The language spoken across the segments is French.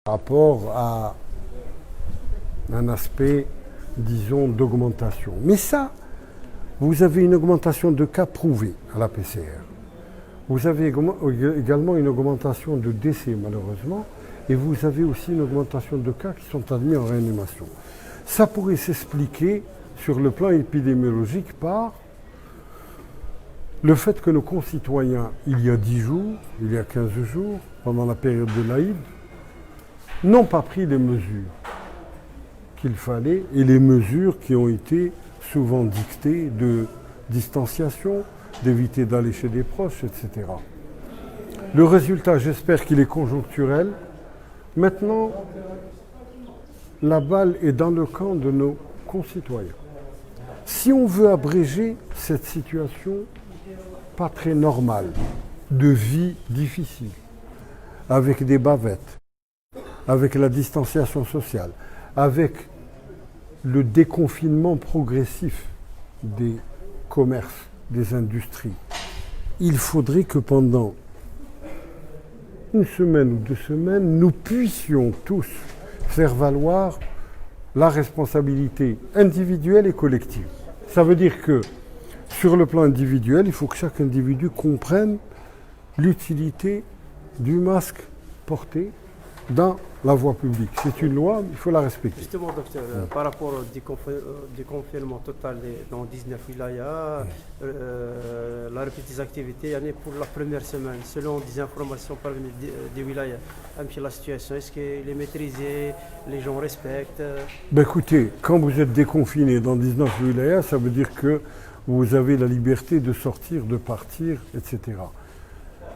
Rapport à un aspect, disons, d'augmentation. Mais ça, vous avez une augmentation de cas prouvés à la PCR. Vous avez également une augmentation de décès, malheureusement, et vous avez aussi une augmentation de cas qui sont admis en réanimation. Ça pourrait s'expliquer sur le plan épidémiologique par le fait que nos concitoyens, il y a 10 jours, il y a 15 jours, pendant la période de l'Aïd, n'ont pas pris les mesures qu'il fallait et les mesures qui ont été souvent dictées de distanciation, d'éviter d'aller chez des proches, etc. Le résultat, j'espère qu'il est conjoncturel. Maintenant, la balle est dans le camp de nos concitoyens. Si on veut abréger cette situation pas très normale, de vie difficile, avec des bavettes, avec la distanciation sociale, avec le déconfinement progressif des commerces, des industries, il faudrait que pendant une semaine ou 2 semaines, nous puissions tous faire valoir la responsabilité individuelle et collective. Ça veut dire que sur le plan individuel, il faut que chaque individu comprenne l'utilité du masque porté dans la voie publique. C'est une loi, il faut la respecter. Justement, docteur, par rapport au déconfinement total dans 19 wilayas, la reprise des activités pour la première semaine, selon des informations parvenues des wilayas, la situation, est-ce qu'elle est maîtrisée, les gens respectent? Ben écoutez, quand vous êtes déconfiné dans 19 wilayas, ça veut dire que vous avez la liberté de sortir, de partir, etc.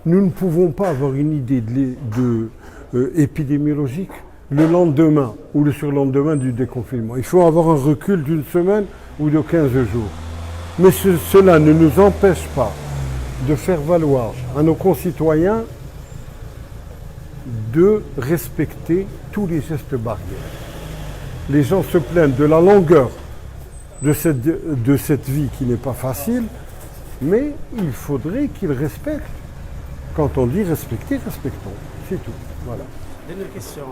Nous ne pouvons pas avoir une idée épidémiologique le lendemain ou le surlendemain du déconfinement. Il faut avoir un recul d'une semaine ou de 15 jours. Mais cela ne nous empêche pas de faire valoir à nos concitoyens de respecter tous les gestes barrières. Les gens se plaignent de la longueur de cette vie qui n'est pas facile, mais il faudrait qu'ils respectent. Quand on dit respecter, respectons. C'est tout. Voilà. Dernière question.